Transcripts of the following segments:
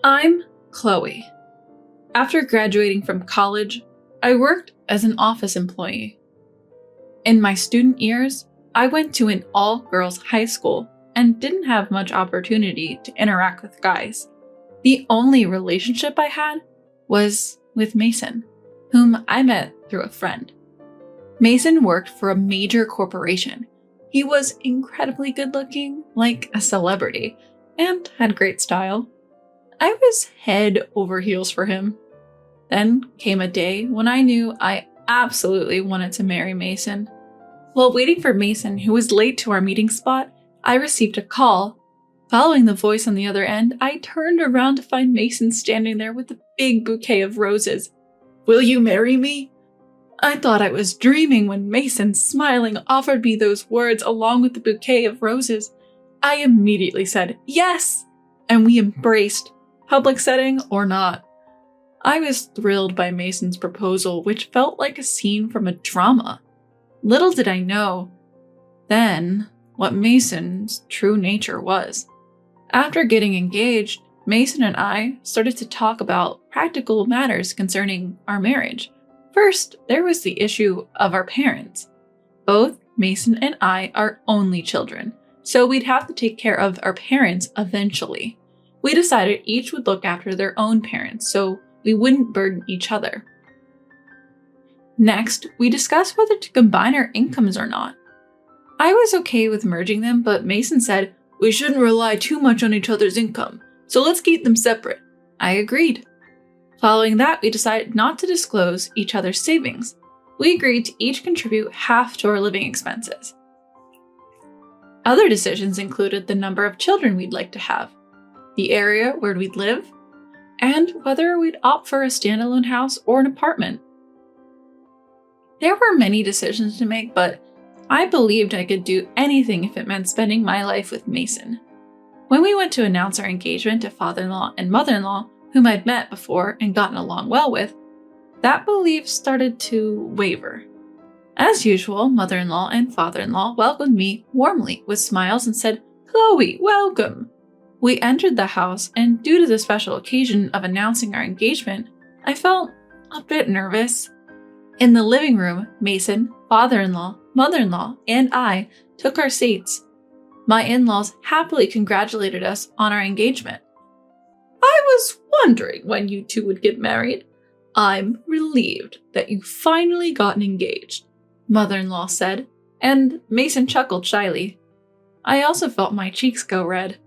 I'm Chloe. After graduating from college, I worked as an office employee. In my student years, I went to an all-girls high school and didn't have much opportunity to interact with guys. The only relationship I had was with Mason, whom I met through a friend. Mason worked for a major corporation. He was incredibly good-looking, like a celebrity, and had great style. I was head over heels for him. Then came a day when I knew I absolutely wanted to marry Mason. While waiting for Mason, who was late to our meeting spot, I received a call. Following the voice on the other end, I turned around to find Mason standing there with a big bouquet of roses. "Will you marry me?" I thought I was dreaming when Mason, smiling, offered me those words along with the bouquet of roses. I immediately said yes, and we embraced, public setting or not. I was thrilled by Mason's proposal, which felt like a scene from a drama. Little did I know then what Mason's true nature was. After getting engaged, Mason and I started to talk about practical matters concerning our marriage. First, there was the issue of our parents. Both Mason and I are only children, so we'd have to take care of our parents eventually. We decided each would look after their own parents, so we wouldn't burden each other. Next, we discussed whether to combine our incomes or not. I was okay with merging them, but Mason said, "We shouldn't rely too much on each other's income, so let's keep them separate." I agreed. Following that, we decided not to disclose each other's savings. We agreed to each contribute half to our living expenses. Other decisions included the number of children we'd like to have, the area where we'd live, and whether we'd opt for a standalone house or an apartment. There were many decisions to make, but I believed I could do anything if it meant spending my life with Mason. When we went to announce our engagement to father-in-law and mother-in-law, whom I'd met before and gotten along well with, that belief started to waver. As usual, mother-in-law and father-in-law welcomed me warmly with smiles and said, "Chloe, welcome." We entered the house, and due to the special occasion of announcing our engagement, I felt a bit nervous. In the living room, Mason, father-in-law, mother-in-law, and I took our seats. My in-laws happily congratulated us on our engagement. "I was wondering when you two would get married. I'm relieved that you finally gotten engaged," mother-in-law said, and Mason chuckled shyly. I also felt my cheeks go red.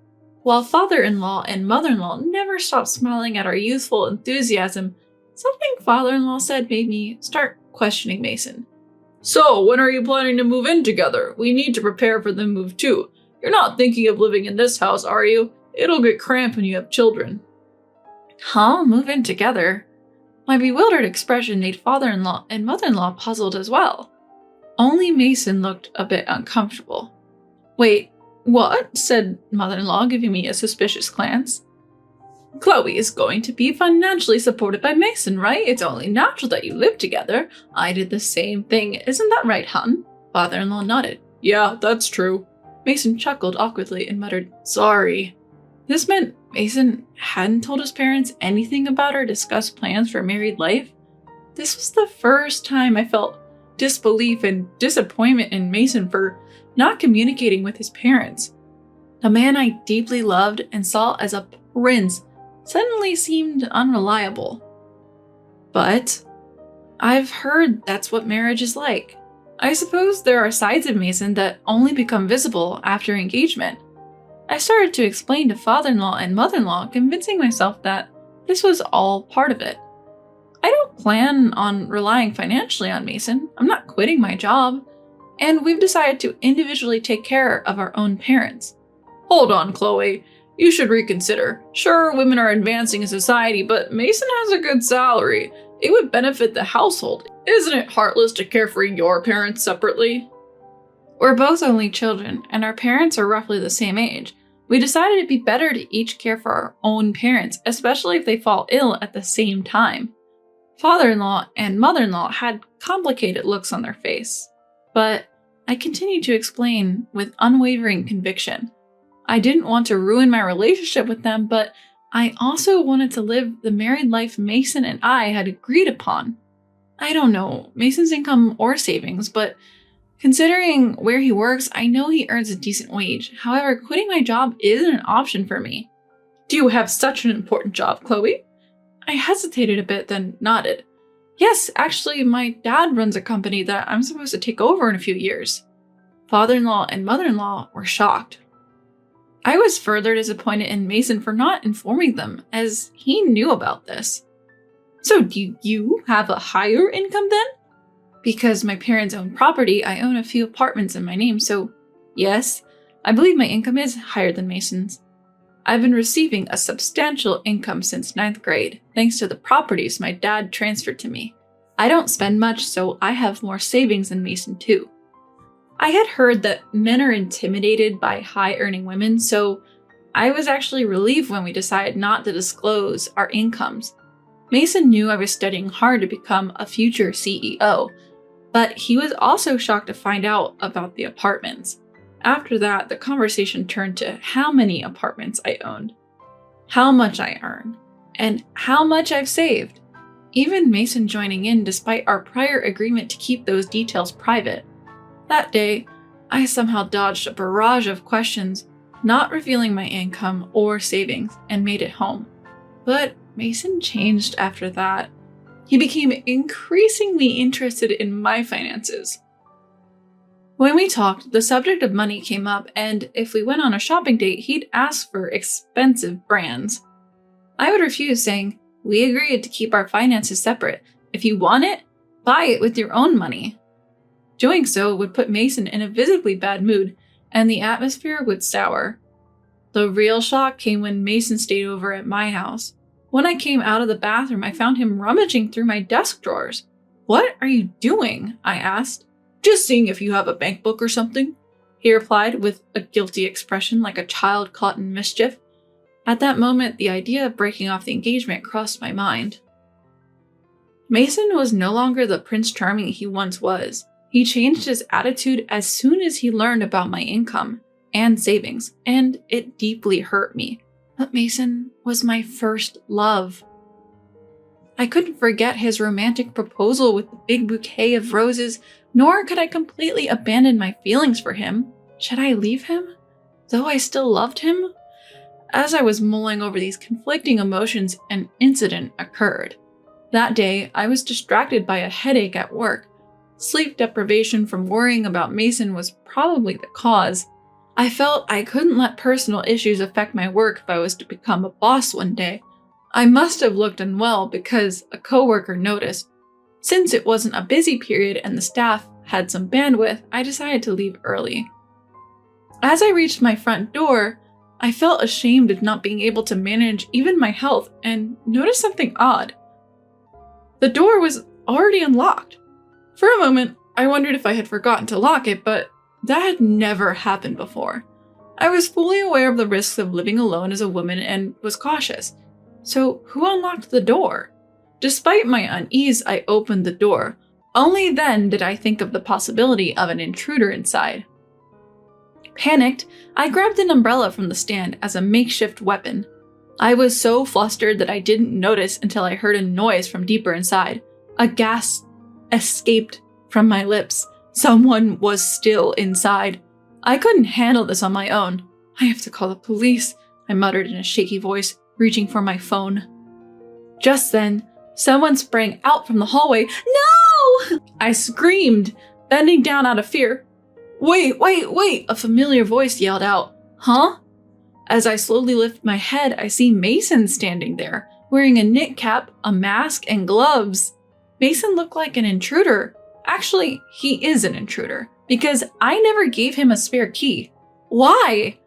While father-in-law and mother-in-law never stopped smiling at our youthful enthusiasm, something father-in-law said made me start questioning Mason. "So, when are you planning to move in together? We need to prepare for the move too. You're not thinking of living in this house, are you? It'll get cramped when you have children." Huh? Move in together? My bewildered expression made father-in-law and mother-in-law puzzled as well. Only Mason looked a bit uncomfortable. "Wait, what?" said mother-in-law, giving me a suspicious glance. "Chloe is going to be financially supported by Mason, right? It's only natural that you live together. I did the same thing. Isn't that right, hon?" Father-in-law nodded. "Yeah, that's true." Mason chuckled awkwardly and muttered, "Sorry." This meant Mason hadn't told his parents anything about our discussed plans for married life. This was the first time I felt disbelief and disappointment in Mason for not communicating with his parents. The man I deeply loved and saw as a prince suddenly seemed unreliable. But I've heard that's what marriage is like. I suppose there are sides of Mason that only become visible after engagement. I started to explain to father-in-law and mother-in-law, convincing myself that this was all part of it. I don't plan on relying financially on Mason. I'm not quitting my job. And we've decided to individually take care of our own parents. "Hold on, Chloe. You should reconsider. Sure, women are advancing in society, but Mason has a good salary. It would benefit the household. Isn't it heartless to care for your parents separately?" We're both only children, and our parents are roughly the same age. We decided it'd be better to each care for our own parents, especially if they fall ill at the same time. Father-in-law and mother-in-law had complicated looks on their face, but I continued to explain with unwavering conviction. I didn't want to ruin my relationship with them, but I also wanted to live the married life Mason and I had agreed upon. I don't know Mason's income or savings, but considering where he works, I know he earns a decent wage. However, quitting my job isn't an option for me. Do you have such an important job, Chloe? I hesitated a bit, then nodded. Yes, actually, my dad runs a company that I'm supposed to take over in a few years. Father-in-law and mother-in-law were shocked. I was further disappointed in Mason for not informing them, as he knew about this. So do you have a higher income then? Because my parents own property, I own a few apartments in my name, so yes, I believe my income is higher than Mason's. I've been receiving a substantial income since 9th grade, thanks to the properties my dad transferred to me. I don't spend much, so I have more savings than Mason too. I had heard that men are intimidated by high-earning women, so I was actually relieved when we decided not to disclose our incomes. Mason knew I was studying hard to become a future CEO, but he was also shocked to find out about the apartments. After that, the conversation turned to how many apartments I owned, how much I earn, and how much I've saved. Even Mason joining in despite our prior agreement to keep those details private. That day, I somehow dodged a barrage of questions, not revealing my income or savings, and made it home. But Mason changed after that. He became increasingly interested in my finances. When we talked, the subject of money came up, and if we went on a shopping date, he'd ask for expensive brands. I would refuse, saying, "We agreed to keep our finances separate. If you want it, buy it with your own money." Doing so would put Mason in a visibly bad mood, and the atmosphere would sour. The real shock came when Mason stayed over at my house. When I came out of the bathroom, I found him rummaging through my desk drawers. "What are you doing?" I asked. "Just seeing if you have a bank book or something," he replied with a guilty expression like a child caught in mischief. At that moment, the idea of breaking off the engagement crossed my mind. Mason was no longer the Prince Charming he once was. He changed his attitude as soon as he learned about my income and savings, and it deeply hurt me. But Mason was my first love. I couldn't forget his romantic proposal with the big bouquet of roses, nor could I completely abandon my feelings for him. Should I leave him, though I still loved him? As I was mulling over these conflicting emotions, an incident occurred. That day, I was distracted by a headache at work. Sleep deprivation from worrying about Mason was probably the cause. I felt I couldn't let personal issues affect my work if I was to become a boss one day. I must have looked unwell because a coworker noticed. Since it wasn't a busy period and the staff had some bandwidth, I decided to leave early. As I reached my front door, I felt ashamed of not being able to manage even my health and noticed something odd. The door was already unlocked. For a moment, I wondered if I had forgotten to lock it, but that had never happened before. I was fully aware of the risks of living alone as a woman and was cautious. So who unlocked the door? Despite my unease, I opened the door. Only then did I think of the possibility of an intruder inside. Panicked, I grabbed an umbrella from the stand as a makeshift weapon. I was so flustered that I didn't notice until I heard a noise from deeper inside. A gasp escaped from my lips. Someone was still inside. I couldn't handle this on my own. "I have to call the police," I muttered in a shaky voice, reaching for my phone. Just then, someone sprang out from the hallway. "No!" I screamed, bending down out of fear. Wait, a familiar voice yelled out. "Huh?" As I slowly lift my head, I see Mason standing there, wearing a knit cap, a mask, and gloves. Mason looked like an intruder. Actually, he is an intruder, because I never gave him a spare key. Why?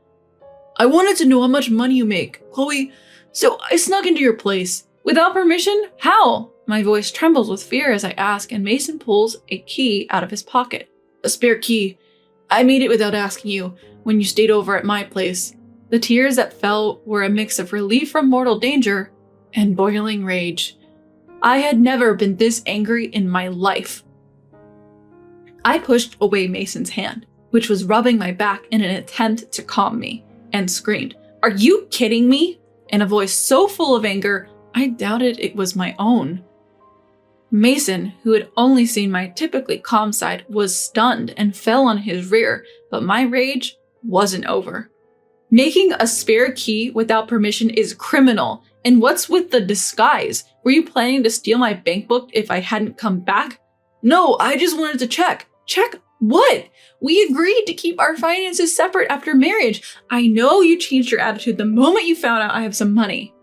"I wanted to know how much money you make, Chloe, so I snuck into your place." "Without permission? How?" My voice trembles with fear as I ask, and Mason pulls a key out of his pocket. "A spare key. I made it without asking you when you stayed over at my place." The tears that fell were a mix of relief from mortal danger and boiling rage. I had never been this angry in my life. I pushed away Mason's hand, which was rubbing my back in an attempt to calm me, and screamed, "Are you kidding me?" in a voice so full of anger, I doubted it was my own. Mason, who had only seen my typically calm side, was stunned and fell on his rear, but my rage wasn't over. Making a spare key without permission is criminal, and what's with the disguise? Were you planning to steal my bank book if I hadn't come back? No, I just wanted to check. Check what? We agreed to keep our finances separate after marriage. I know you changed your attitude the moment you found out I have some money.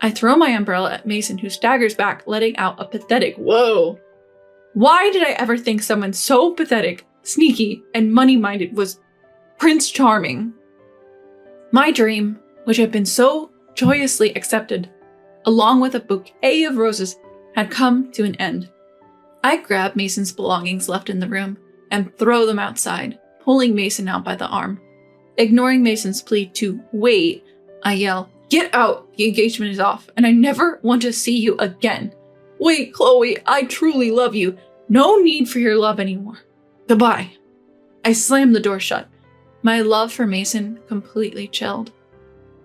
I throw my umbrella at Mason, who staggers back, letting out a pathetic whoa. Why did I ever think someone so pathetic, sneaky, and money-minded was Prince Charming? My dream, which had been so joyously accepted, along with a bouquet of roses, had come to an end. I grab Mason's belongings left in the room and throw them outside, pulling Mason out by the arm. Ignoring Mason's plea to wait, I yell, "Get out! The engagement is off, and I never want to see you again. Wait, Chloe, I truly love you. No need for your love anymore. Goodbye." I slam the door shut, my love for Mason completely chilled.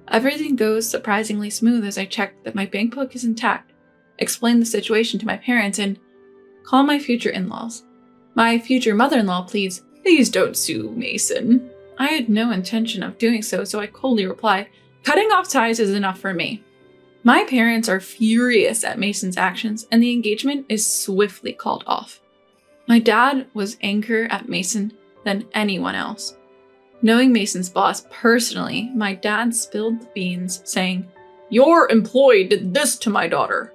Everything goes surprisingly smooth as I check that my bank book is intact, explain the situation to my parents, and call my future in-laws. My future mother-in-law pleads, "Please don't sue Mason." I had no intention of doing so I coldly reply, "Cutting off ties is enough for me." My parents are furious at Mason's actions, and the engagement is swiftly called off. My dad was angrier at Mason than anyone else. Knowing Mason's boss personally, my dad spilled the beans, saying, "Your employee did this to my daughter."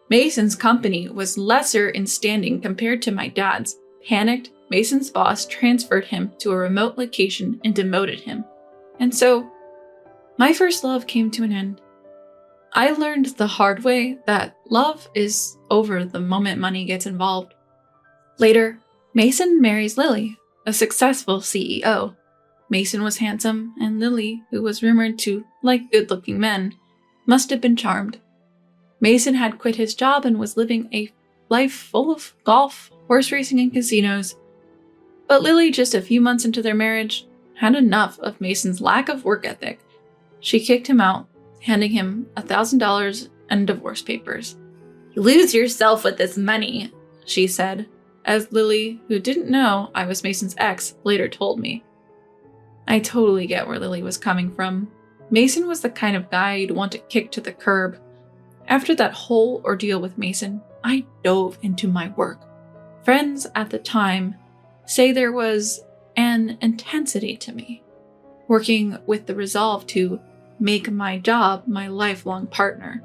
Mason's company was lesser in standing compared to my dad's. Panicked, Mason's boss transferred him to a remote location and demoted him. And so, my first love came to an end. I learned the hard way that love is over the moment money gets involved. Later, Mason marries Lily, a successful CEO. Mason was handsome, and Lily, who was rumored to like good-looking men, must have been charmed. Mason had quit his job and was living a life full of golf, horse racing, and casinos. But Lily, just a few months into their marriage, had enough of Mason's lack of work ethic. She kicked him out, handing him $1,000 and divorce papers. "You lose yourself with this money," she said, as Lily, who didn't know I was Mason's ex, later told me. I totally get where Lily was coming from. Mason was the kind of guy you'd want to kick to the curb. After that whole ordeal with Mason, I dove into my work. Friends at the time say there was an intensity to me, working with the resolve to make my job my lifelong partner.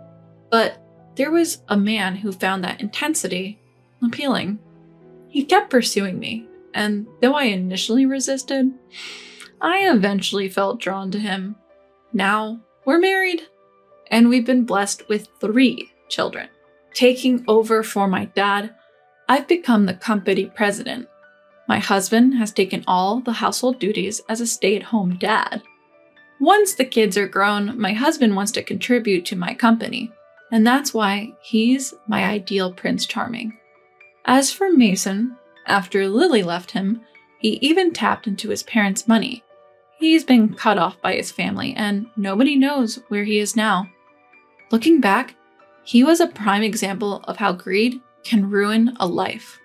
But there was a man who found that intensity appealing. He kept pursuing me, and though I initially resisted, I eventually felt drawn to him. Now, we're married, and we've been blessed with 3 children. Taking over for my dad, I've become the company president. My husband has taken all the household duties as a stay-at-home dad. Once the kids are grown, my husband wants to contribute to my company, and that's why he's my ideal Prince Charming. As for Mason, after Lily left him, he even tapped into his parents' money. He's been cut off by his family, and nobody knows where he is now. Looking back, he was a prime example of how greed can ruin a life.